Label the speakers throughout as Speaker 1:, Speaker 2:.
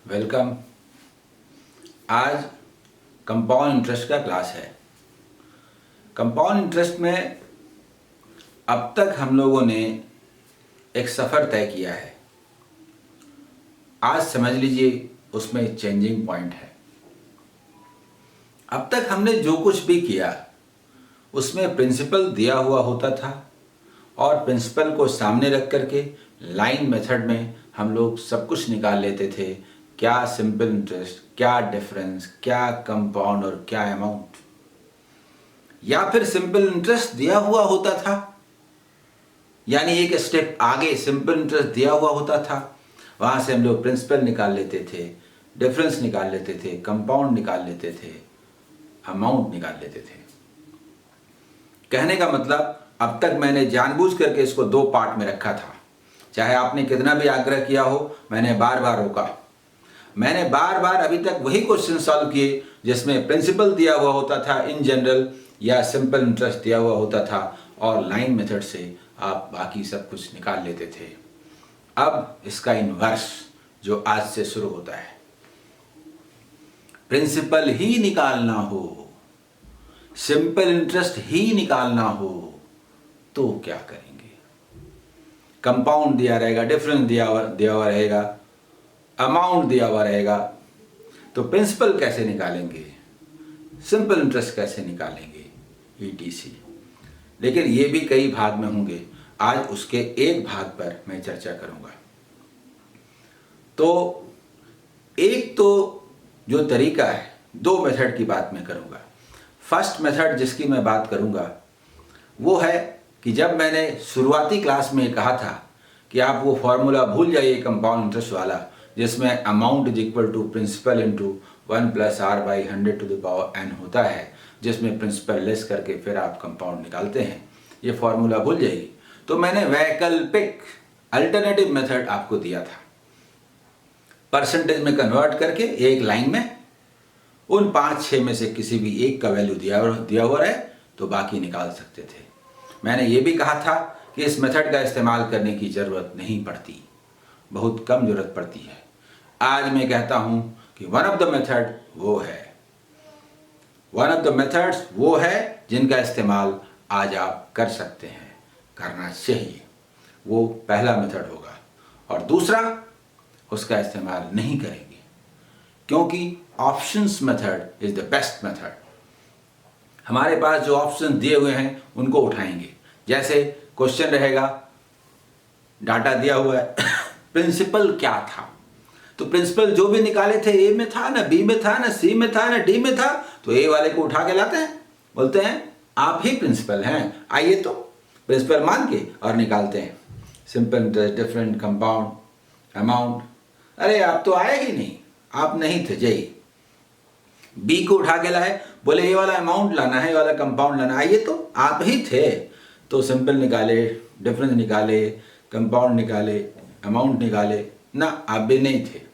Speaker 1: Welcome. आज compound interest का class है। कंपाउंड इंटरेस्ट में अब तक हम लोगों ने एक सफ़र तय किया है। आज समझ लीजिए उसमें चेंजिंग पॉइंट है। अब तक हमने जो कुछ भी किया उसमें प्रिंसिपल दिया हुआ होता था और प्रिंसिपल को सामने रख करके लाइन मेथड में हम लोग सब कुछ निकाल लेते थे। क्या सिंपल इंटरेस्ट, क्या डिफरेंस, क्या कंपाउंड और क्या अमाउंट। या फिर सिंपल इंटरेस्ट दिया हुआ होता था, यानी एक स्टेप आगे सिंपल इंटरेस्ट दिया हुआ होता था, वहां से हम लोग प्रिंसिपल निकाल लेते थे, डिफरेंस निकाल लेते थे, कंपाउंड निकाल लेते थे, अमाउंट निकाल लेते थे। कहने का मतलब अब तक मैंने जानबूझ करके इसको दो पार्ट में रखा था। चाहे आपने कितना भी आग्रह किया हो, मैंने बार बार रोका। मैंने बार बार अभी तक वही क्वेश्चन सॉल्व किए जिसमें प्रिंसिपल दिया हुआ होता था इन जनरल, या सिंपल इंटरेस्ट दिया हुआ होता था, और लाइन मेथड से आप बाकी सब कुछ निकाल लेते थे। अब इसका इन्वर्स जो आज से शुरू होता है, प्रिंसिपल ही निकालना हो, सिंपल इंटरेस्ट ही निकालना हो, तो क्या करेंगे? कंपाउंड दिया रहेगा, डिफरेंस दिया हुआ रहेगा, अमाउंट दिया हुआ रहेगा, तो प्रिंसिपल कैसे निकालेंगे, सिंपल इंटरेस्ट कैसे निकालेंगे, ETC। लेकिन ये भी कई भाग में होंगे। आज उसके एक भाग पर मैं चर्चा करूंगा। तो एक तो जो तरीका है, दो मेथड की बात मैं करूंगा। फर्स्ट मेथड जिसकी मैं बात करूंगा वो है कि जब मैंने शुरुआती क्लास में कहा था कि आप वो फॉर्मूला भूल जाइए कंपाउंड इंटरेस्ट वाला, जिसमें amount is equal to principal into 1 + r/100⁻n होता है, जिसमें प्रिंसिपल लेस करके फिर आप कंपाउंड निकालते हैं। ये फॉर्मूला भूल जाइए। तो मैंने वैकल्पिक अल्टरनेटिव मेथड आपको दिया था, परसेंटेज में कन्वर्ट करके एक लाइन में उन 5-6 में से किसी भी एक का वैल्यू दिया हुआ रहे तो बाकी निकाल सकते थे। मैंने ये भी कहा था कि इस मेथड का इस्तेमाल करने की ज़रूरत नहीं पड़ती, बहुत कम ज़रूरत पड़ती है। आज मैं कहता हूँ कि वन ऑफ द मेथड्स वो है जिनका इस्तेमाल आज आप कर सकते हैं, करना चाहिए। वो पहला मेथड होगा, और दूसरा उसका इस्तेमाल नहीं करेंगे, क्योंकि options method is the best method. हमारे पास जो ऑप्शन दिए हुए हैं उनको उठाएंगे। जैसे क्वेश्चन रहेगा, डाटा दिया हुआ है, प्रिंसिपल क्या था, तो प्रिंसिपल जो भी निकाले थे ए में था ना, बी में था ना, सी में था ना, डी में था, तो ए वाले को उठा के लाते हैं, बोलते हैं आप ही प्रिंसिपल हैं, आइए तो प्रिंसिपल मान के और निकालते हैं simple interest, different, compound, amount. अरे आप तो आए ही नहीं, आप नहीं थे, जाइए। बी को उठा के लाए, बोले ये वाला अमाउंट लाना है, ये वाला कंपाउंड लाना है, आइए तो आप ही थे। तो सिंपल निकाले, डिफरेंस निकाले, कंपाउंड निकाले, अमाउंट निकाले, ना आप भी नहीं थे।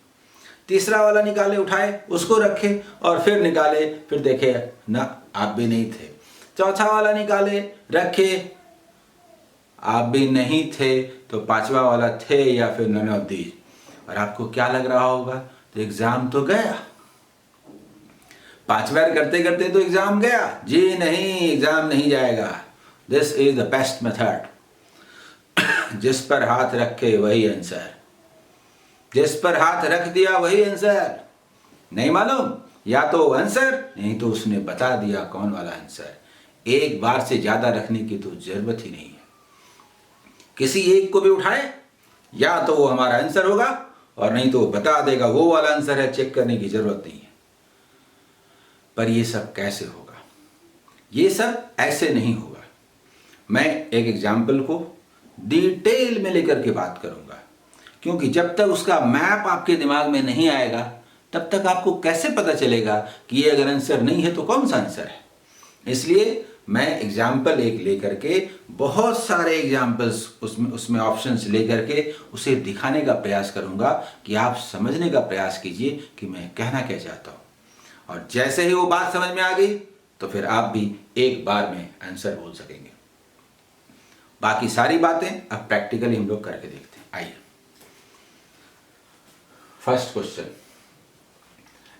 Speaker 1: तीसरा वाला निकाले, उठाए, उसको रखे और फिर निकाले, फिर देखे ना आप भी नहीं थे। चौथा वाला निकाले, रखे, आप भी नहीं थे। तो पांचवा वाला थे या फिर नन ऑफ दीज। और आपको क्या लग रहा होगा, तो एग्जाम तो गया, 5 बार करते करते तो एग्जाम गया। जी नहीं, एग्जाम नहीं जाएगा। This is the best method. जिस पर हाथ रखे वही आंसर, जिस पर हाथ रख दिया वही आंसर। नहीं मालूम, या तो आंसर, नहीं तो उसने बता दिया कौन वाला आंसर। एक बार से ज्यादा रखने की तो जरूरत ही नहीं है। किसी एक को भी उठाए, या तो वो हमारा आंसर होगा और नहीं तो वो बता देगा वो वाला आंसर है, चेक करने की जरूरत नहीं है। पर ये सब कैसे होगा? ये सब ऐसे नहीं होगा। मैं एक एग्जाम्पल को डिटेल में लेकर के बात करूंगा, क्योंकि जब तक उसका मैप आपके दिमाग में नहीं आएगा तब तक आपको कैसे पता चलेगा कि ये अगर आंसर नहीं है तो कौन सा आंसर है। इसलिए मैं एग्जाम्पल एक लेकर के, बहुत सारे एग्जाम्पल्स उसमें ऑप्शंस लेकर के उसे दिखाने का प्रयास करूंगा कि आप समझने का प्रयास कीजिए कि मैं कहना क्या चाहता हूं। और जैसे ही वो बात समझ में आ गई तो फिर आप भी एक बार में आंसर बोल सकेंगे। बाकी सारी बातें अब प्रैक्टिकली हम लोग करके देखते हैं। आइए, first question,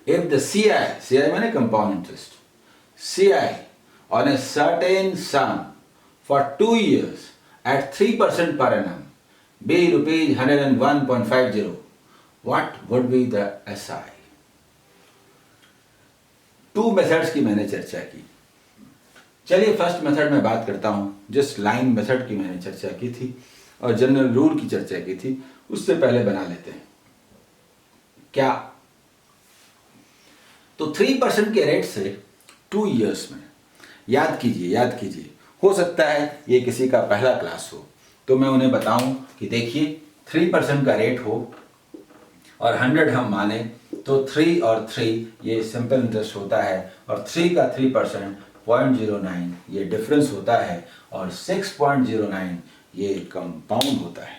Speaker 1: If the CI माने compound interest, CI on a certain sum for 2 years at 3% per annum be rupees 101.50, what would be the SI? 2 methods की मैंने चर्चा की। चलिए फर्स्ट मेथड में बात करता हूँ। जस्ट लाइन मेथड की मैंने चर्चा की थी और जनरल रूल की चर्चा की थी, उससे पहले बना लेते हैं क्या। तो 3% के रेट से 2 इयर्स में, याद कीजिए, हो सकता है ये किसी का पहला क्लास हो, तो मैं उन्हें बताऊं कि देखिए 3% का रेट हो और 100 हम माने तो 3 और 3 ये सिंपल इंटरेस्ट होता है और 3 का 3% 0.09 ये डिफरेंस होता है और 6.09 ये कंपाउंड होता है।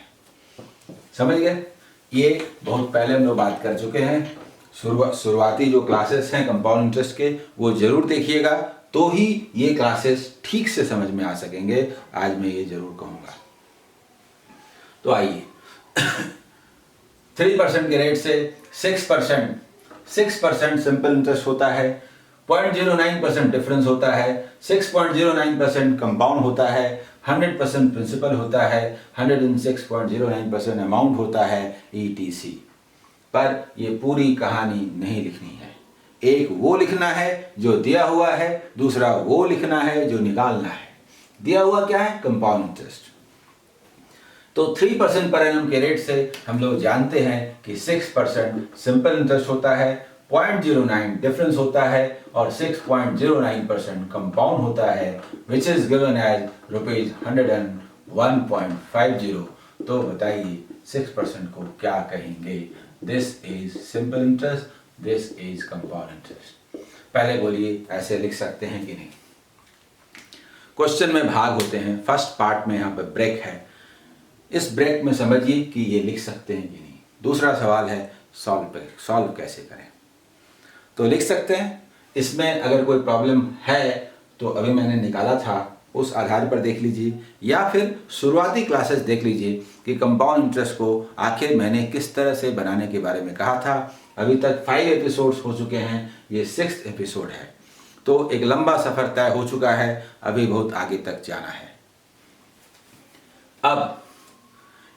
Speaker 1: समझ गए? ये बहुत पहले हम लोग बात कर चुके हैं। शुरुआती जो क्लासेस हैं कंपाउंड इंटरेस्ट के वो जरूर देखिएगा, तो ही ये क्लासेस ठीक से समझ में आ सकेंगे। आज मैं ये जरूर कहूँगा। तो आइए 3% के रेट से 6% सिंपल इंटरेस्ट होता है, 0.09% डिफरेंस होता है, 6.09% कंपाउंड होता है, 100% प्रिंसिपल होता है, 106.09% अमाउंट होता है ETC। पर ये पूरी कहानी नहीं लिखनी है। एक वो लिखना है जो दिया हुआ है, दूसरा वो लिखना है जो निकालना है। दिया हुआ क्या है? Compound interest. तो 3% पर एनम के रेट से हम लोग जानते हैं कि 6% सिंपल इंटरेस्ट होता है, 0.09 डिफरेंस होता है और 6.09% कंपाउंड होता है, विच इज गिवन एज ₹101.50। तो बताइए 6% को क्या कहेंगे? This is simple interest, this is compound interest. पहले बोलिए ऐसे लिख सकते हैं कि नहीं? क्वेश्चन में भाग होते हैं। फर्स्ट पार्ट में यहाँ पे ब्रेक है, इस ब्रेक में समझिए कि ये लिख सकते हैं कि नहीं। दूसरा सवाल है सॉल्व कैसे करें। तो लिख सकते हैं। इसमें अगर कोई प्रॉब्लम है तो अभी मैंने निकाला था, उस आधार पर देख लीजिए, या फिर शुरुआती क्लासेस देख लीजिए कि कंपाउंड इंटरेस्ट को आखिर मैंने किस तरह से बनाने के बारे में कहा था। अभी तक 5 एपिसोड्स हो चुके हैं, ये 6th एपिसोड है, तो एक लंबा सफर तय हो चुका है। अभी बहुत आगे तक जाना है। अब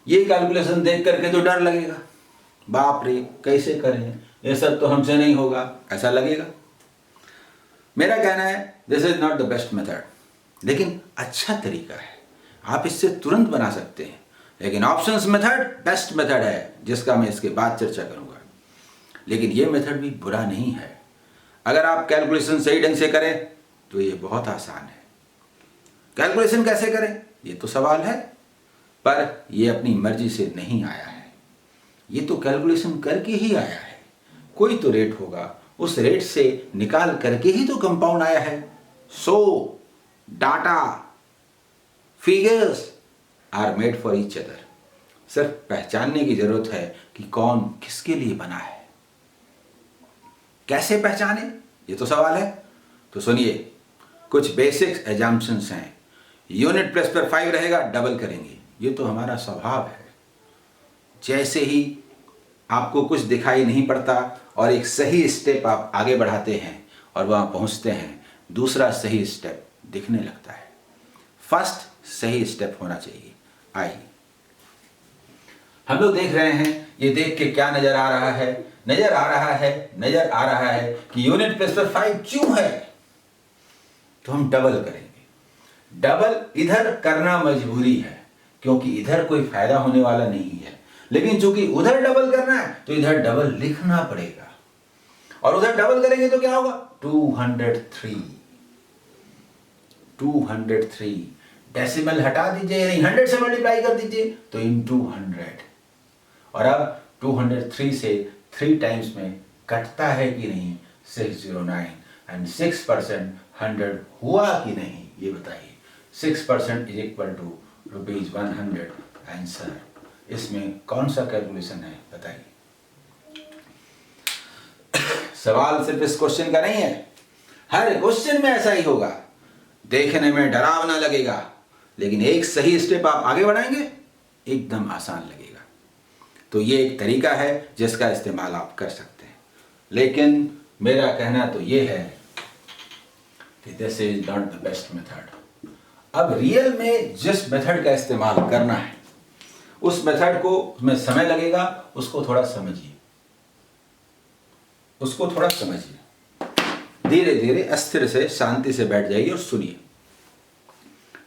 Speaker 1: ये कैलकुलेशन देख करके तो डर लगेगा, बाप रे कैसे करें, ये सब तो हमसे नहीं होगा, ऐसा लगेगा। मेरा कहना है this is not the best method, लेकिन अच्छा तरीका है, आप इससे तुरंत बना सकते हैं। लेकिन ऑप्शंस मेथड बेस्ट मेथड है, जिसका मैं इसके बाद चर्चा करूंगा। लेकिन ये मेथड भी बुरा नहीं है। अगर आप कैलकुलेशन सही ढंग से करें तो ये बहुत आसान है। कैलकुलेशन कैसे करें ये तो सवाल है, पर ये अपनी मर्जी से नहीं आया है, ये तो कैलकुलेशन करके ही आया है। कोई तो रेट होगा, उस रेट से निकाल करके ही तो कंपाउंड आया है। So data figures are made for each other. सिर्फ पहचानने की जरूरत है कि कौन किसके लिए बना है। कैसे पहचाने ये तो सवाल है। तो सुनिए, कुछ बेसिक एजम्पशंस हैं। यूनिट प्लस पर 5 रहेगा, डबल करेंगे, ये तो हमारा स्वभाव है। जैसे ही आपको कुछ दिखाई नहीं पड़ता और एक सही स्टेप आप आगे बढ़ाते हैं और वहां पहुंचते हैं, दूसरा सही स्टेप दिखने लगता है। फर्स्ट सही स्टेप होना चाहिए। आइए हम लोग देख रहे हैं, ये देख के क्या नजर आ रहा है? नजर आ रहा है कि यूनिट प्लस पर 5 क्यों है, तो हम डबल करेंगे। डबल इधर करना मजबूरी है, क्योंकि इधर कोई फायदा होने वाला नहीं है। लेकिन चूंकि उधर डबल करना है तो इधर डबल लिखना पड़ेगा, और उधर डबल करेंगे तो क्या होगा? 203। डेसिमल हटा दीजिए, यानी 100 से मल्टीप्लाई कर दीजिए तो इनटू 100। और अब 203 से 3 टाइम्स में कटता है कि नहीं? 609। एंड 6% 100 हुआ कि नहीं ये बताइए। 6% इज इक्वल टू ₹100। आंसर। इसमें कौन सा कैलकुलेशन है बताइए? सवाल सिर्फ इस क्वेश्चन का नहीं है, हर क्वेश्चन में ऐसा ही होगा। देखने में डरावना लगेगा, लेकिन एक सही स्टेप आप आगे बढ़ाएंगे एकदम आसान लगेगा। तो ये एक तरीका है जिसका इस्तेमाल आप कर सकते हैं। लेकिन मेरा कहना तो ये है कि this is not the best method. अब रियल में जिस मेथड का इस्तेमाल करना है उस मेथड को में समय लगेगा, उसको थोड़ा समझिए, उसको थोड़ा समझिए, धीरे धीरे अस्थिर से शांति से बैठ जाइए और सुनिए।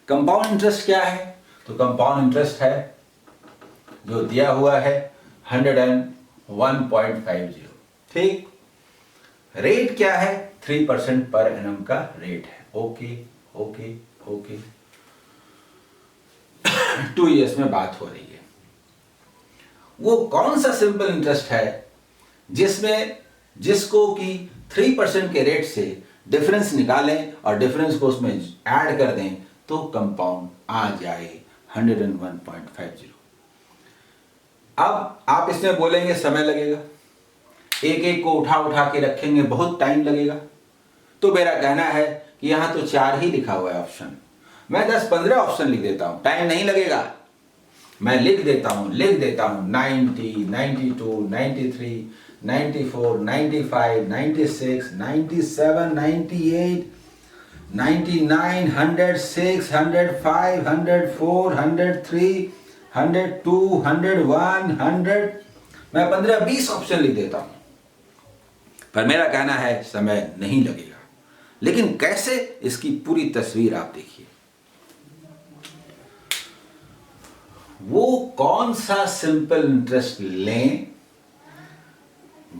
Speaker 1: कंपाउंड इंटरेस्ट क्या है? तो कंपाउंड इंटरेस्ट है जो दिया हुआ है 101.50। ठीक, रेट क्या है? 3% पर एनम का रेट है। ओके ओके ओके 2 इयर्स में बात हो रही है। वो कौन सा सिंपल इंटरेस्ट है जिसको कि 3% के रेट से डिफरेंस निकालें और डिफरेंस को उसमें ऐड कर दें तो कंपाउंड आ जाए 101.50। अब आप इसमें बोलेंगे समय लगेगा, एक एक को उठा उठा के रखेंगे, बहुत टाइम लगेगा। तो मेरा कहना है कि यहां तो 4 ही लिखा हुआ है ऑप्शन, मैं 10-15 ऑप्शन लिख देता हूं, टाइम नहीं लगेगा। मैं लिख देता हूं 90, 92, 93, 94, 95, 96, 97, 98, 99, 100, 600, 500, 400, 103, 102, 101, 100, मैं 15-20 ऑप्शन लिख देता हूं। पर मेरा कहना है समय नहीं लगेगा। लेकिन कैसे? इसकी पूरी तस्वीर आप देखिए। वो कौन सा सिंपल इंटरेस्ट लें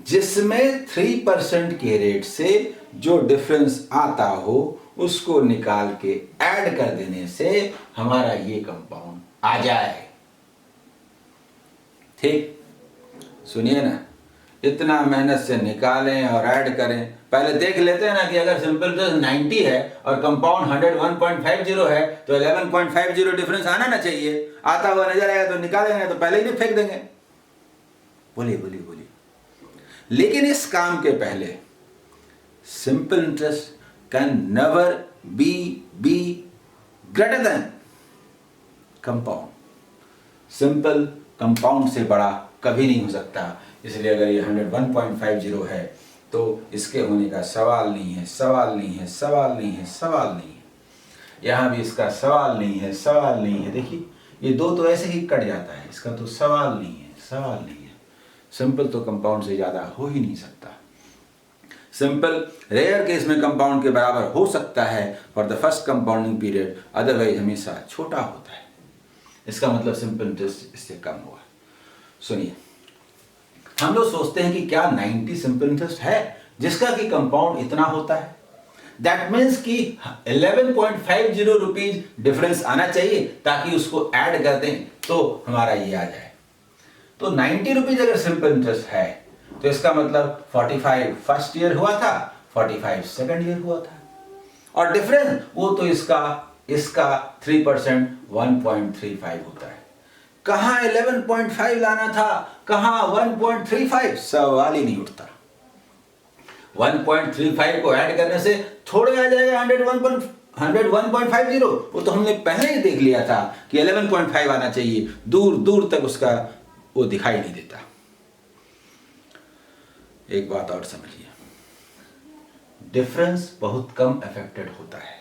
Speaker 1: जिसमें 3% के रेट से जो डिफरेंस आता हो उसको निकाल के ऐड कर देने से हमारा ये कंपाउंड आ जाए। ठीक, सुनिए ना, इतना मेहनत से निकालें और ऐड करें। पहले देख लेते हैं ना कि अगर सिंपल इंटरेस्ट 90 है और कंपाउंड 101.50 है तो 11.50 डिफरेंस आना ना चाहिए। आता हुआ नजर आएगा तो निकालेंगे, तो पहले ही नहीं फेंक देंगे। बोलिए बोलिए बोलिए। लेकिन इस काम के पहले simple interest can never be greater than compound. Simple compound से बड़ा कभी नहीं हो सकता। इसलिए अगर ये 101.50 है तो इसके होने का सवाल नहीं है, सवाल नहीं है, सवाल नहीं है, सवाल नहीं है। यहां भी इसका सवाल नहीं है, सवाल नहीं है। देखिए ये 2 तो ऐसे ही कट जाता है, इसका तो सवाल नहीं है, सवाल नहीं है। सिंपल तो कंपाउंड से ज्यादा हो ही नहीं सकता। सिंपल रेयर केस में कंपाउंड के बराबर हो सकता है for the first compounding period, otherwise हमेशा छोटा होता है। इसका मतलब सिंपल इंटरेस्ट इससे कम हुआ। सुनिए, हम लोग सोचते हैं कि क्या 90 सिंपल इंटरेस्ट है जिसका कि कंपाउंड इतना होता है? दैट मीन्स कि 11.50 रुपीज डिफरेंस आना चाहिए ताकि उसको ऐड कर दें तो हमारा ये आ जाए। तो 90 रुपीज अगर सिंपल इंटरेस्ट है तो इसका मतलब 45 फर्स्ट ईयर हुआ था, 45 सेकंड ईयर हुआ था, और डिफरेंस वो तो इसका 3% 1.35 होता है। कहां 11.5 लाना था, कहां 1.35, सवाल ही नहीं उठता। 1.35 को ऐड करने से थोड़े आ जाएगा 101.50। वो तो हमने पहले ही देख लिया था कि 11.5 आना चाहिए, दूर दूर तक उसका वो दिखाई नहीं देता। एक बात और समझिए, डिफरेंस बहुत कम अफेक्टेड होता है।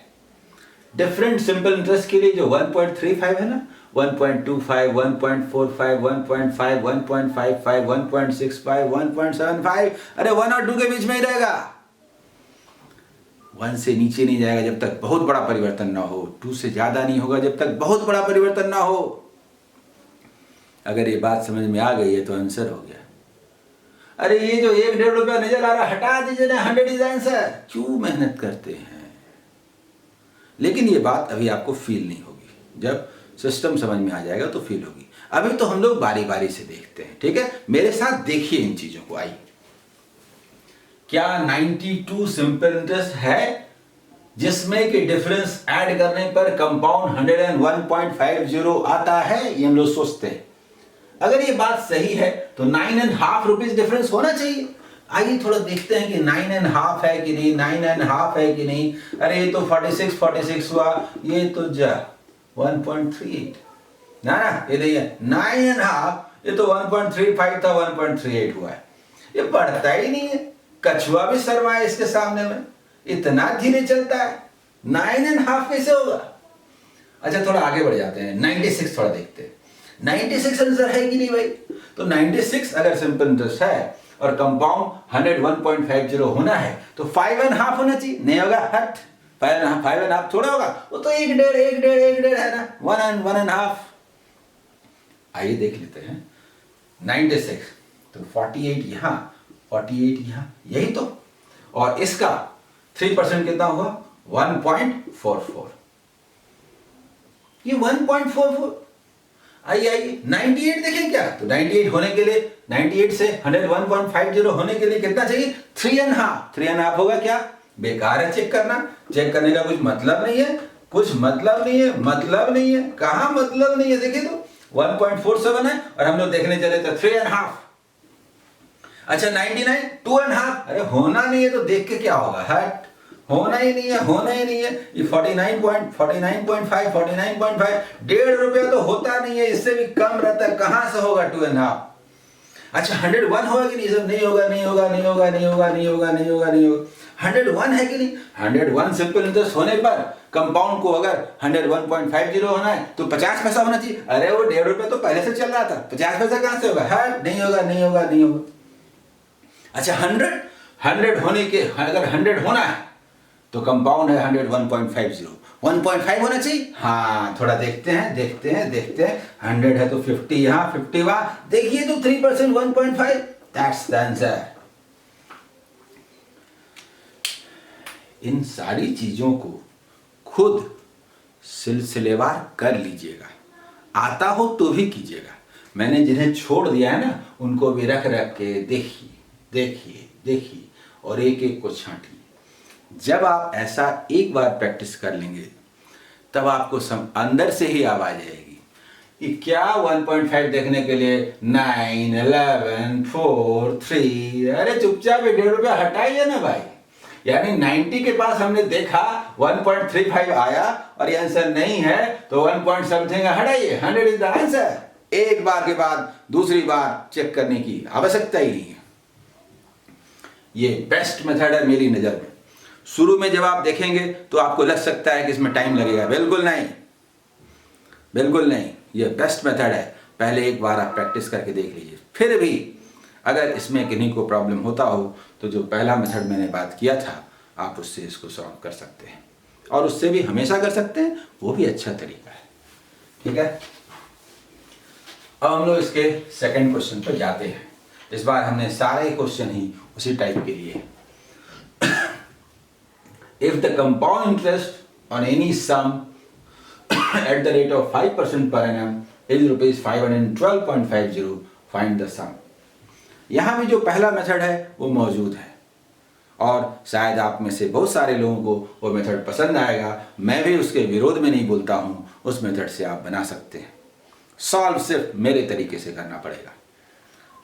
Speaker 1: डिफरेंट सिंपल इंटरेस्ट के लिए जो 1.35 है ना, 1.25, 1.45, 1.5, 1.55, 1.65, 1.75, अरे 1 और 2 के बीच में ही रहेगा। 1 से नीचे नहीं जाएगा जब तक बहुत बड़ा परिवर्तन ना हो, 2 से ज्यादा नहीं होगा जब तक बहुत बड़ा परिवर्तन ना हो। अगर ये बात समझ में आ गई है तो आंसर हो गया। अरे ये जो 1-1.5 रुपया नजर आ रहा है हटा दीजिए ना, 100 इज आंसर। क्यों मेहनत करते हैं? लेकिन ये बात अभी आपको फील नहीं होगी, जब सिस्टम समझ में आ जाएगा तो फील होगी। अभी तो हम लोग बारी बारी से देखते हैं, ठीक है? मेरे साथ देखिए इन चीजों को। आइए, क्या 92 सिंपल इंटरेस्ट है जिसमें कि डिफरेंस ऐड करने पर कंपाउंड 101.50 आता है? ये हम लोग सोचते हैं। अगर ये बात सही है तो 9.5 रुपीज डिफरेंस होना चाहिए। आइए थोड़ा देखते हैं कि 9.5 है कि नहीं, 9.5 है कि नहीं। अरे ये तो 46 हुआ, ये तो 1.38 ना, ये देखिए 9.5, ये तो 1.35 था, 1.38 हुआ है। ये बढ़ता ही नहीं है। कछुआ भी शर्माए इसके सामने में, इतना धीरे चलता है, 9.5 कैसे होगा। अच्छा थोड़ा आगे बढ़ जाते हैं, 96 थोड़ा देखते हैं, 96 आंसर है कि नहीं भाई। तो 96 अगर सिंपल इंटरेस्ट है और कंपाउंड 101.50 होना है तो 5.5 होना चाहिए, नहीं होगा, हट 5.5 थोड़ा होगा, वो तो 1.5 है ना, 1.5। आइए देख लेते हैं 96, तो 48 यहाँ, 48 यहाँ, यही तो, और इसका 3% कितना हुआ 1.44, ये 1.44। आइए 98 देखें क्या, तो 98 होने के लिए, 98 से 101.50 होने के लिए कितना चाहिए, 3.5 होगा क्या, बेकार है चेक करना, चेक करने का कुछ मतलब नहीं है, कुछ मतलब नहीं है, मतलब नहीं है, कहां मतलब नहीं है, देखिए तो 1.47 है और हम लोग देखने चले तो 3.5। अच्छा 99 2.5, अरे होना नहीं है तो देख के क्या होगा, हट, होना ही नहीं है, होना ही नहीं है। ये 49.5 ₹1.5 तो होता नहीं है, इससे भी कम रहता है, कहां से होगा 2.5। अच्छा 101 होगा कि नहीं, सब नहीं होगा, नहीं होगा, नहीं होगा, नहीं होगा, नहीं होगा, नहीं होगा, नहीं होगा। 101 है कि नहीं, 101 सिंपल इंटरेस्ट होने पर कंपाउंड को अगर 101.50 होना है तो 50 पैसा होना चाहिए। अरे वो ₹1.5 तो पहले से चल रहा था, 50 पैसा कहां से होगा, है नहीं होगा, नहीं होगा, नहीं होगा। अच्छा 100 होने के, अगर 100 होना है तो कंपाउंड है 101.50, 1.5 होना चाहिए। हाँ थोड़ा देखते हैं, देखते हैं, देखते हैं, 100 है तो 50 यहाँ, 50 वहां, देखिए तो 3% 1.5, दैट्स द आंसर। इन सारी चीजों को खुद सिलसिलेवार कर लीजिएगा, आता हो तो भी कीजिएगा। मैंने जिन्हें छोड़ दिया है ना उनको भी रख रख के देखिए, देखिए, देखिए और एक एक को छांटिए। जब आप ऐसा एक बार प्रैक्टिस कर लेंगे तब आपको अंदर से ही आवाज आएगी कि क्या 1.5 देखने के लिए 9, 11, 4, 3, अरे चुपचाप ₹1.5 हटाइए ना भाई। यानी 90 के पास हमने देखा 1.35 आया और ये आंसर नहीं है तो 1 पॉइंट समथिंग हटाइए, 100 इज द आंसर। एक बार के बाद दूसरी बार चेक करने की आवश्यकता ही नहीं है। ये बेस्ट मेथड है मेरी नजर में। शुरू में जब आप देखेंगे तो आपको लग सकता है कि इसमें टाइम लगेगा, बिल्कुल नहीं, बिल्कुल नहीं, ये बेस्ट मेथड है। पहले एक बार आप प्रैक्टिस करके देख लीजिए, फिर भी अगर इसमें किन्हीं को प्रॉब्लम होता हो तो जो पहला मेथड मैंने बात किया था आप उससे इसको सॉल्व कर सकते हैं, और उससे भी हमेशा कर सकते हैं, वो भी अच्छा तरीका है। ठीक है, अब हम लोग इसके सेकंड क्वेश्चन पर जाते हैं। इस बार हमने सारे क्वेश्चन ही उसी टाइप के लिए। If the compound interest on any sum at the rate of 5% per annum is ₹512.50, find the sum। यहाँ भी जो पहला मेथड है वो मौजूद है और शायद आप में से बहुत सारे लोगों को वो मेथड पसंद आएगा। मैं भी उसके विरोध में नहीं बोलता हूँ, उस मेथड से आप बना सकते हैं। सॉल्व सिर्फ मेरे तरीके से करना पड़ेगा,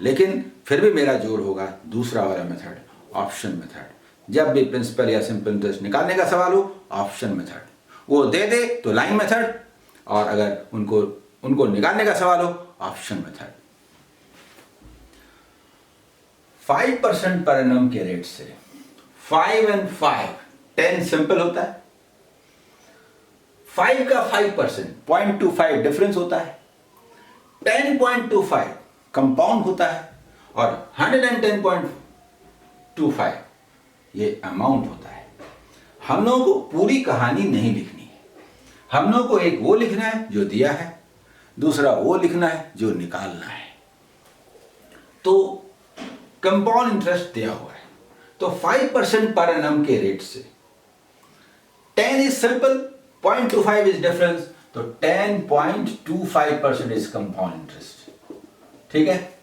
Speaker 1: लेकिन फिर भी मेरा जोर होगा दूसरा वाला मेथड, ऑप्शन मेथड। जब भी प्रिंसिपल या सिंपल इंटरेस्ट निकालने का सवाल हो, ऑप्शन मेथड, वो दे दे तो लाइन मेथड, और अगर उनको निकालने का सवाल हो, ऑप्शन मेथड। 5% पर एनम के रेट से 5 and 5 10 सिंपल होता है, 5 का 5% 0.25 डिफरेंस होता है, 10.25 कंपाउंड होता है और 110.25 ये अमाउंट होता है। हम लोगों को पूरी कहानी नहीं लिखनी है, हम लोगों को एक वो लिखना है जो दिया है, दूसरा वो लिखना है जो निकालना है। तो कंपाउंड इंटरेस्ट दिया हुआ है तो 5% पर एनम के रेट से 10 इज सिंपल, 0.25 इज डिफरेंस, तो 10.25% इज कंपाउंड इंटरेस्ट। ठीक है,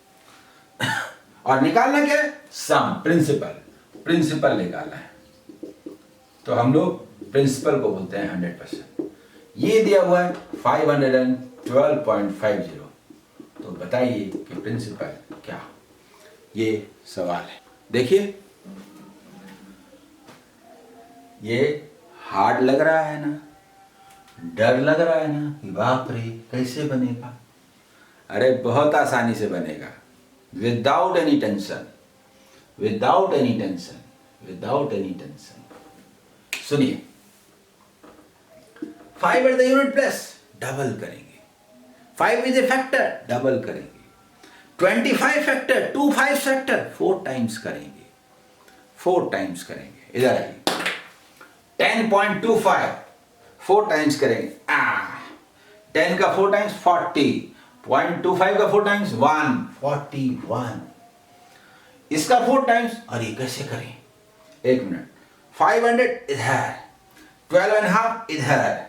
Speaker 1: और निकालना क्या है, सम, प्रिंसिपल निकालना है। तो हम लोग प्रिंसिपल को बोलते हैं 100%। ये दिया हुआ है 512.50, तो बताइए कि प्रिंसिपल क्या, ये सवाल है। देखिए ये हार्ड लग रहा है ना, डर लग रहा है ना कि बाप रे कैसे बनेगा। अरे बहुत आसानी से बनेगा, without any tension, without any tension, without any tension. सुनिए, 5 at the unit plus double करेंगे, 5 इज ए फैक्टर डबल करेंगे, 25 फैक्टर 25 फैक्टर 4 टाइम्स करेंगे, 4 टाइम्स करेंगे। इधर आइए, 10.25 4 टाइम्स करेंगे। 10 का 4 टाइम्स 40, 0.25 का 4 टाइम्स 141, इसका 4 टाइम्स। और ये कैसे करें, एक मिनट, 500 इधर, 12.5 इधर,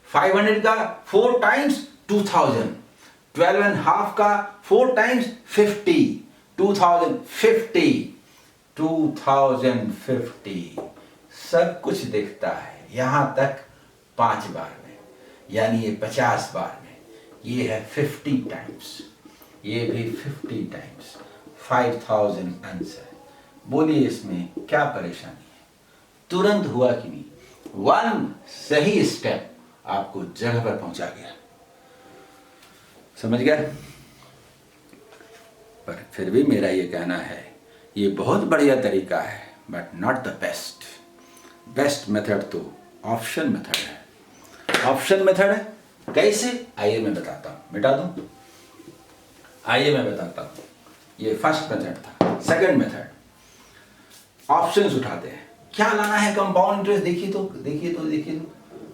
Speaker 1: 500 का 4 टाइम्स 2000, 12.5 का 4 टाइम्स 50, 2050, 2050 सब कुछ दिखता है यहां तक 5 बार में, यानी ये 50 बार में, ये है 50 टाइम्स, ये भी 50 टाइम्स, 5000 आंसर। बोलिए इसमें क्या परेशानी है, तुरंत हुआ कि नहीं, 1 सही स्टेप आपको जगह पर पहुंचा गया, समझ गए। पर फिर भी मेरा ये कहना है, ये बहुत बढ़िया तरीका है but not the best. Best method तो ऑप्शन मेथड है। ऑप्शन मेथड है कैसे, आइए मैं बताता हूं, मिटा दूं, आइए मैं बताता हूं। ये फर्स्ट मेथड था। सेकंड मेथड, ऑप्शंस उठाते हैं, क्या लाना है कंपाउंड इंटरेस्ट, देखिए तो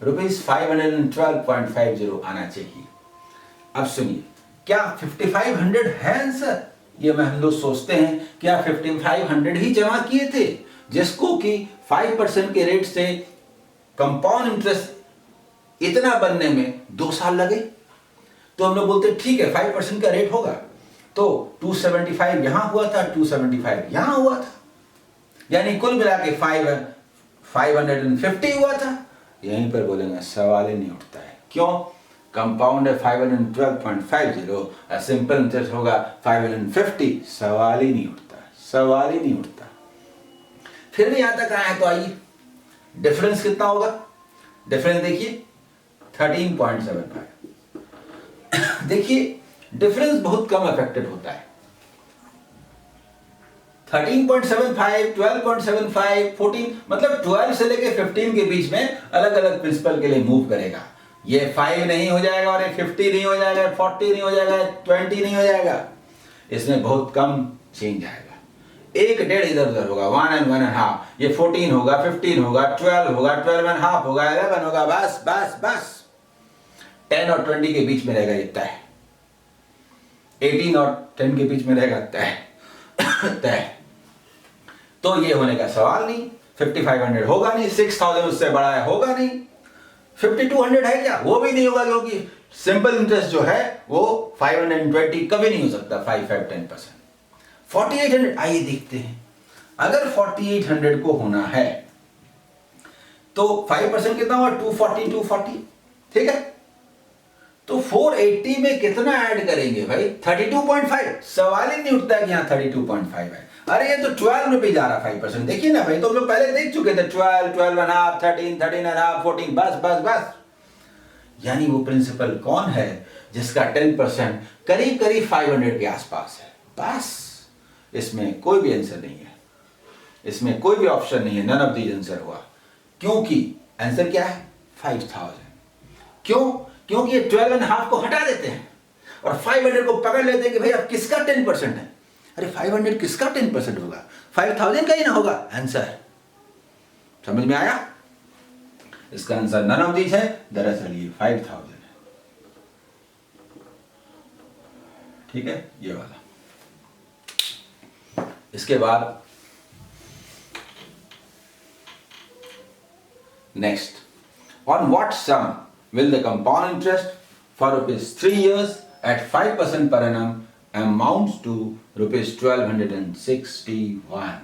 Speaker 1: रुपीज 512.50 आना चाहिए। अब सुनिए, क्या 5500 है आंसर, ये हम लोग सोचते हैं क्या 5500 ही जमा किए थे, जिसको कि 5% के रेट से कंपाउंड इंटरेस्ट इतना बनने में 2 साल लगे। तो हम लोग बोलते ठीक है 5% का रेट होगा, तो 275 यहां हुआ था, 275 यहां हुआ था, यानी कुल मिला के 550 हुआ था। यहीं पर बोलेंगे सवाल ही नहीं उठता है, क्यों, कंपाउंड है 512.50, सिंपल इंटरेस्ट होगा 550, सवाल ही नहीं उठता, सवाल ही नहीं उठता। फिर भी यहां तक आए हैं तो आइए, डिफरेंस कितना होगा, डिफरेंस देखिए 13.75। देखिए डिफरेंस बहुत कम अफेक्टेड होता है, 13.75, 12.75, 14, मतलब 12 से लेके 15 के बीच में अलग अलग प्रिंसिपल के लिए मूव करेगा। ये 5 नहीं हो जाएगा और ये 50 नहीं हो जाएगा, 40 नहीं हो जाएगा, 20 नहीं हो जाएगा, इसमें बहुत कम चेंज आएगा। 1.5 इधर उधर होगा, 1 and 1.5, ये 14 होगा, 15 होगा, 12 होगा, 12.5 होगा, 11 होगा, बस बस बस 10 और 20 के बीच में रहेगा ये तय, 18 और 10 के बीच में रहेगा तय तय। तो ये होने का सवाल नहीं, 5500 होगा नहीं, 6000 उससे बड़ा है होगा नहीं, 5200 है क्या, वो भी नहीं होगा, क्योंकि सिंपल इंटरेस्ट जो है वो 520 कभी नहीं हो सकता, 5-10%। 4800, आइए देखते हैं, अगर 4800 को होना है तो 5% कितना हुआ, 240, ठीक है। तो 480 में कितना ऐड करेंगे भाई, 32.5, सवाल ही नहीं उठता है कि यहाँ 32.5 है। अरे ये तो 12 रुपए जा रहा 5%, देखिए ना भाई, तो हम लोग पहले देख चुके थे, 12, 12.5, 13, 13.5, 14, बस बस बस। यानी वो प्रिंसिपल कौन है जिसका 10% करीब करीब 500 के आसपास है, बस। इसमें कोई भी आंसर नहीं है, इसमें कोई भी ऑप्शन नहीं है, नन ऑफ दीज आंसर हुआ, क्योंकि आंसर क्या है 5000। क्यों, क्योंकि ये 12.5 को हटा देते हैं और 500 को पकड़ लेते हैं कि भाई अब किसका 10% है। अरे 500 किसका 10% होगा, 5000 का ही ना होगा आंसर। समझ में आया, इसका आंसर नन ऑफ दीज है, दरअसल ये 5000 है, ठीक है, ये वाला। इसके बाद next, on what some will the compound interest for rupees 3 years at 5% per annum amounts to rupees 1261।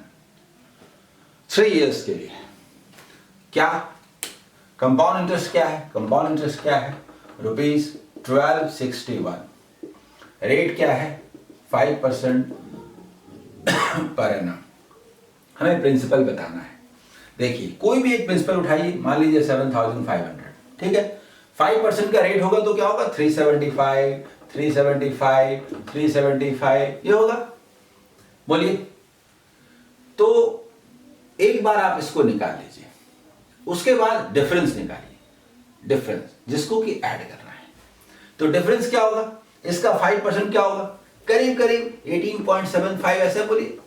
Speaker 1: 3 years के लिए क्या कंपाउंड इंटरेस्ट क्या है, कंपाउंड इंटरेस्ट क्या है, रुपीज 1261, रेट क्या है 5% पर annum। हमें प्रिंसिपल बताना है। देखिए कोई भी एक प्रिंसिपल उठाइए, मान लीजिए 7500, ठीक है, 5% का रेट होगा तो क्या होगा 375, 375, 375, ये होगा। बोलिए तो एक बार आप इसको निकाल लीजिए, उसके बाद डिफरेंस निकालिए, डिफरेंस जिसको कि ऐड करना है। तो डिफरेंस क्या होगा, इसका 5% क्या होगा, करीब करीब 18.75 ऐसे बोलिए,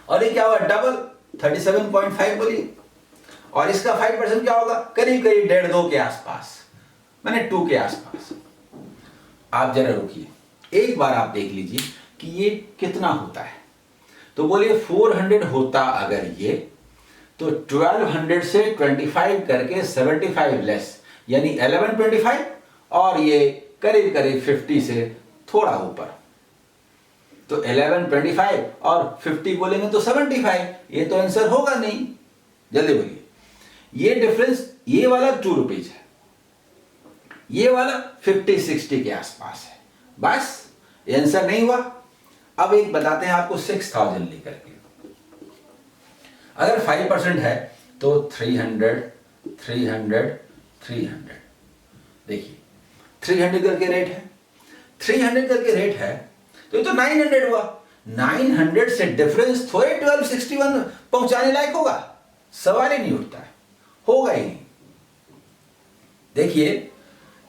Speaker 1: और ये क्या होगा डबल 37.5 बोलिए, और इसका 5% क्या होगा, करीब करीब 1.5-2 के आसपास, मैंने 2 के आसपास। आप जरा रुकिए, एक बार आप देख लीजिए कि ये कितना होता है। तो बोलिए 400 होता अगर ये, तो 1200 से 25 करके 75 लेस, यानी 1125, और ये करीब करीब 50 से थोड़ा ऊपर, तो 1125 और 50 बोलेंगे तो 75, ये तो आंसर होगा नहीं। जल्दी बोलिए, ये डिफरेंस, ये वाला 2 रुपीज है, ये वाला 50-60 के आसपास है, बस ये आंसर नहीं हुआ। अब एक बताते हैं आपको 6000 लेकर के, अगर 5% है तो 300 300 300, देखिए 300 करके रेट है, 300 करके रेट है, तो ये तो 900 हुआ। 900 से डिफरेंस थोड़े 1261 पहुंचाने लायक होगा, सवाल ही नहीं उठता है, होगा ही नहीं। देखिए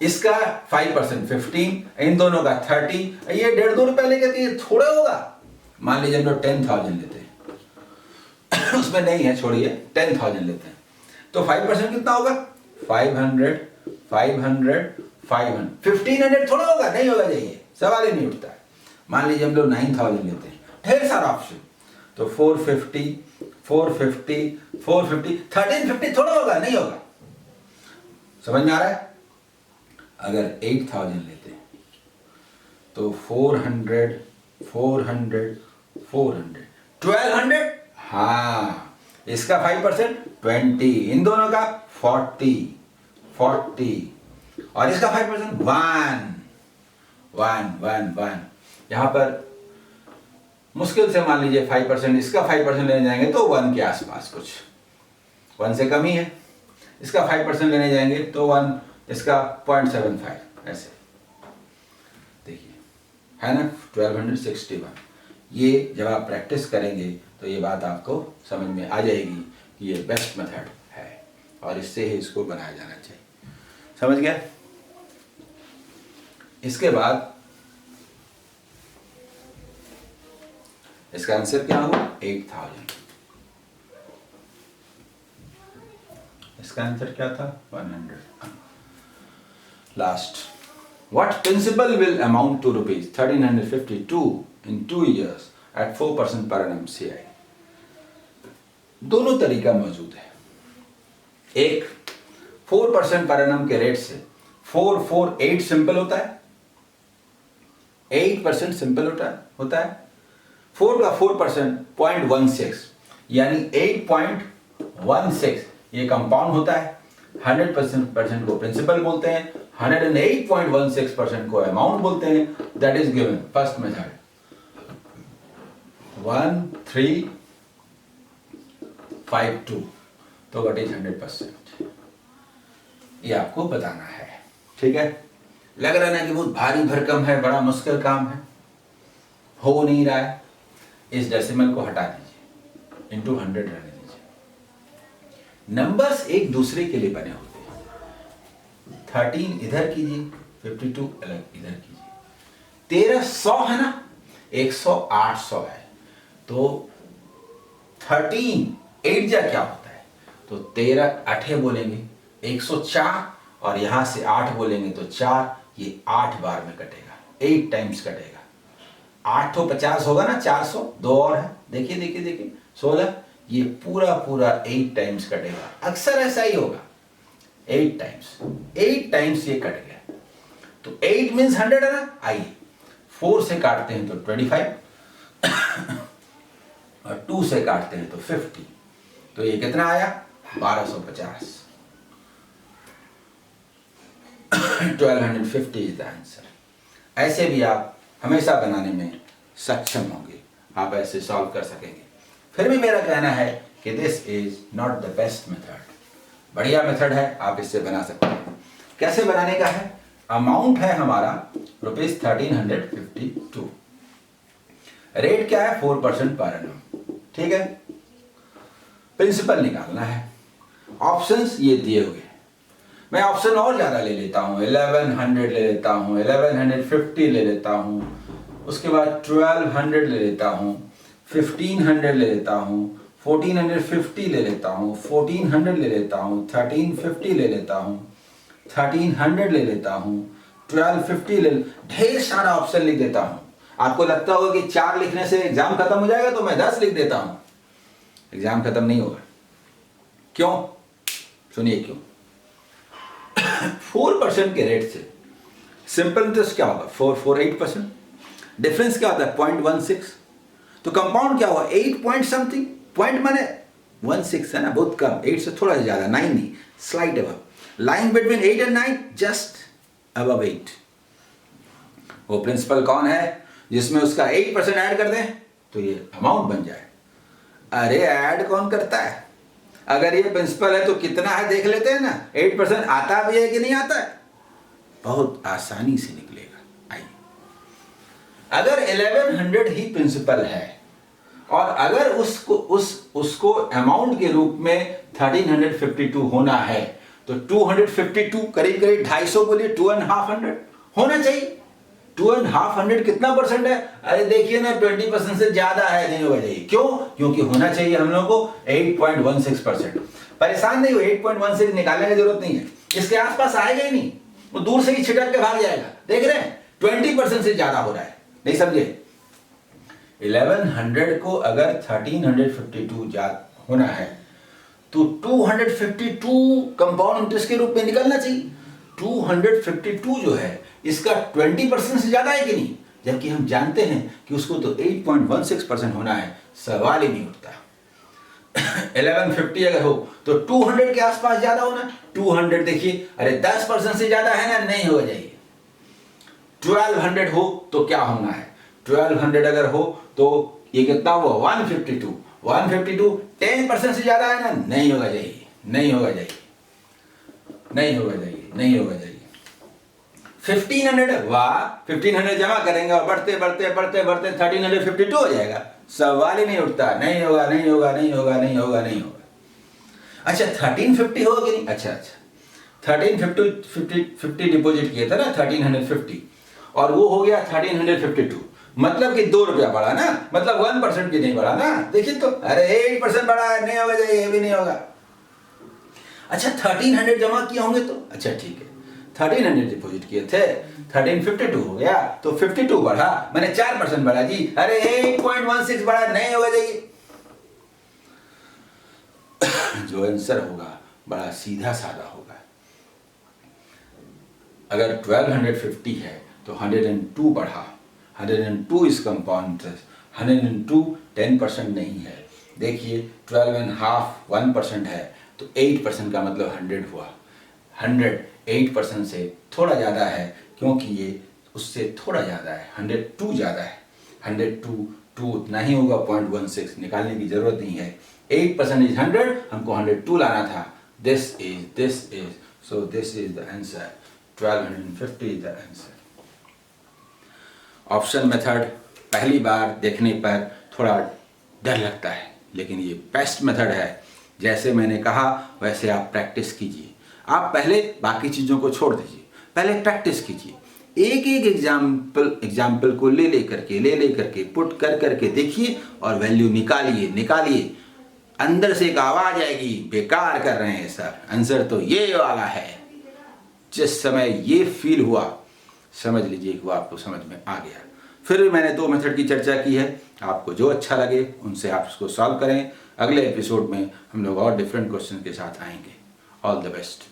Speaker 1: इसका 5% 15, इन दोनों का 30, ये 1.5-2 रुपए लेके ये थोड़ा होगा। मान लीजिए हम लोग 10,000 लेते हैं उसमें नहीं है, छोड़िए, 10,000 लेते हैं, तो 5% कितना होगा, 500 500 500, 1500 थोड़ा होगा, नहीं होगा, जाइए, सवाल ही नहीं उठता है। मान लीजिए हम लोग 9,000 लेते हैं, ढेर सारा ऑप्शन, तो 450 450 450 1350 थोड़ा होगा, नहीं होगा, समझ में आ रहा है। अगर 8,000 लेते हैं तो 400 400 400 1200, हाँ, इसका 5% 20, इन दोनों का 40 40, और इसका 5% 1 यहां पर मुश्किल से मान लीजिए 5%, इसका 5% लेने जाएंगे तो 1 के आसपास, कुछ 1 से कम ही है, इसका 5% लेने जाएंगे तो 1, इसका 0.75 ऐसे, देखिए है ना 1261। ये जब आप प्रैक्टिस करेंगे तो ये बात आपको समझ में आ जाएगी कि ये बेस्ट मेथड है और इससे ही इसको बनाया जाना चाहिए, समझ गया। इसके बाद इसका आंसर क्या होगा, 8,000। इसका आंसर क्या था, 100। Last, what principal will amount to rupees 1352 in 2 years at 4% per annum CI। दोनों तरीका मौजूद है, एक 4% पर annum के रेट से 448 सिंपल होता है, 8% सिंपल होता है, 4 का 4% 0.16 यानी 8.16, ये कंपाउंड होता है। 100% को प्रिंसिपल बोलते हैं, 108.16% को अमाउंट बोलते हैं, that is given first method 1352, तो व्हाट इज 100%, ये आपको बताना है, ठीक है। लग रहा है ना कि बहुत भारी भरकम है, बड़ा मुश्किल काम है, हो नहीं रहा है, इस डेसिमल को हटा दीजिए, इंटू 100 रहने दीजिए। नंबर्स एक दूसरे के लिए बने होते हैं, 13 इधर कीजिए, 52 अलग इधर कीजिए, 13 100 है ना, 100 800 है, तो 13 8 जा क्या होता है, तो 13 8 बोलेंगे 104, और यहां से 8 बोलेंगे तो 4, ये 8 बार में कटेगा, 8 टाइम्स कटेगा। 8 तो 50 होगा ना, 400, 2 और है, देखिए देखिए देखिए 16, ये पूरा 8 टाइम्स कटेगा, अक्सर ऐसा ही होगा, 8 टाइम्स ये कट गया, तो 8 मीन्स 100 है ना। आइए 4 से काटते हैं तो 25 और 2 से काटते हैं तो 50, तो ये कितना आया, 1250। 1250 इज द आंसर। ऐसे भी आप हमेशा बनाने में सक्षम होंगे, आप ऐसे सॉल्व कर सकेंगे। फिर भी मेरा कहना है कि this is not the best method, बढ़िया मेथड है, आप इससे बना सकते हैं। कैसे बनाने का है, अमाउंट है हमारा रुपीज 1352, रेट क्या है 4% पर एनम, ठीक है। प्रिंसिपल निकालना है। ऑप्शंस ये दिए हुए हैं, मैं ऑप्शन और ज़्यादा ले लेता हूँ, 1100 ले लेता हूँ, 1150 ले लेता हूँ, उसके बाद 1200 ले लेता हूँ, 1500 ले लेता हूँ, 1450 ले लेता हूँ, 1400 ले लेता हूँ, 1350 ले लेता हूँ, 1300 ले लेता हूँ, 1250 ले, ढेर सारा ऑप्शन लिख देता हूँ। आपको लगता होगा कि 4 लिखने से एग्जाम खत्म हो जाएगा, तो मैं 10 लिख देता हूँ, एग्जाम खत्म नहीं होगा। क्यों? सुनिए क्यों। 4% के रेट से सिंपल इंटरेस्ट क्या होगा 448%, डिफरेंस क्या होता है 0.16, तो कंपाउंड क्या हुआ 8 पॉइंट समथिंग, पॉइंट माने 16 है ना, बहुत कम, 8 से थोड़ा ज्यादा, 9 नहीं, slight above, lying between 8 and 9, just above 8। वो प्रिंसिपल कौन है जिसमें उसका 8% ऐड कर दें तो ये अमाउंट बन जाए। अरे ऐड कौन करता है? अगर ये प्रिंसिपल है तो कितना है देख लेते हैं ना, 8% आता भी है कि नहीं आता है, बहुत आसानी से निकलेगा। आइए, अगर 1100 ही प्रिंसिपल है और अगर उसको अमाउंट के रूप में 1352 होना है, तो 252 करीब करीब 250, बोलिए 2.5 होना चाहिए। 2.5 कितना परसेंट है? अरे देखिए ना 20% से ज्यादा है, नहीं होगा चाहिए। क्यों? क्योंकि होना चाहिए हम लोग को 8.16%। परेशान नहीं हो, 8.16 निकालने की जरूरत नहीं है, इसके आसपास आएगा ही नहीं, वो दूर से ही छिटक के भाग जाएगा। देख रहे हैं 20% से ज्यादा हो रहा है, नहीं समझे? 1100 को अगर 1352 होना है तो 252 कंपाउंड इंटरेस्ट के रूप में निकलना चाहिए। 252 जो है इसका 20% से ज्यादा है कि नहीं, जबकि हम जानते हैं कि उसको तो 8.16% होना है, सवाल ही नहीं उठता। 1150 अगर हो तो 200 के आसपास ज्यादा होना, 200 देखिए, अरे 10% से ज्यादा है ना, नहीं हो जाइए। 1200 हो तो क्या होना है, 1200 अगर हो तो ये कितना हुआ 152, 152 10% से ज्यादा है ना, नहीं होगा जाइए, नहीं होगा जाइए, नहीं होगा जाइए, नहीं होगा जाइए। 1500, वाह 1500 जमा करेंगे और बढ़ते बढ़ते बढ़ते बढ़ते 1352 हो जाएगा, सवाल ही नहीं उठता, नहीं होगा, नहीं होगा, नहीं होगा, नहीं होगा, नहीं होगा। अच्छा 1350 होगा कि नहीं? अच्छा 1350 डिपॉजिट किया था ना 1350, और वो हो गया 1352, मतलब कि 2 रुपया बढ़ा ना, मतलब 1% भी नहीं बढ़ा ना। देखिए तो, अरे 8% बढ़ा है, नहीं होगा जाइए, ये भी नहीं होगा। अच्छा 1300 जमा किए होंगे तो, अच्छा ठीक है, 1300 डिपॉजिट किए थे, 1352 हो गया तो 52 बढ़ा, मैंने 4% बढ़ा जी, अरे 8.16 बढ़ा, नहीं होगा जाइए। जो आंसर होगा बड़ा सीधा साधा होगा। अगर 1250 है तो 102 बढ़ा, 102 इज कंपाउंड इंटरेस्ट, 102 10% नहीं है। देखिए 12.5 1% है तो 8% का मतलब 100 हुआ। 100 8% से थोड़ा ज़्यादा है क्योंकि ये उससे थोड़ा ज़्यादा है, 102 ज़्यादा है। 102 उतना ही होगा, 0.16 निकालने की ज़रूरत नहीं है। 8% इज 100, हमको 102 लाना था। This is so this is the answer, 1250 is the answer. Option method पहली बार देखने पर थोड़ा डर लगता है, लेकिन ये बेस्ट मेथड है। जैसे मैंने कहा वैसे आप प्रैक्टिस कीजिए। आप पहले बाकी चीज़ों को छोड़ दीजिए, पहले प्रैक्टिस कीजिए। एक एक एग्जाम्पल को ले करके पुट करके देखिए और वैल्यू निकालिए। अंदर से एक आवाज़ आएगी, बेकार कर रहे हैं सर, आंसर तो ये वाला है। जिस समय ये फील हुआ समझ लीजिए कि वो आपको समझ में आ गया। फिर भी मैंने 2 मेथड की चर्चा की है, आपको जो अच्छा लगे उनसे आप उसको सॉल्व करें। अगले एपिसोड में हम लोग और डिफरेंट क्वेश्चन के साथ आएंगे। All the best.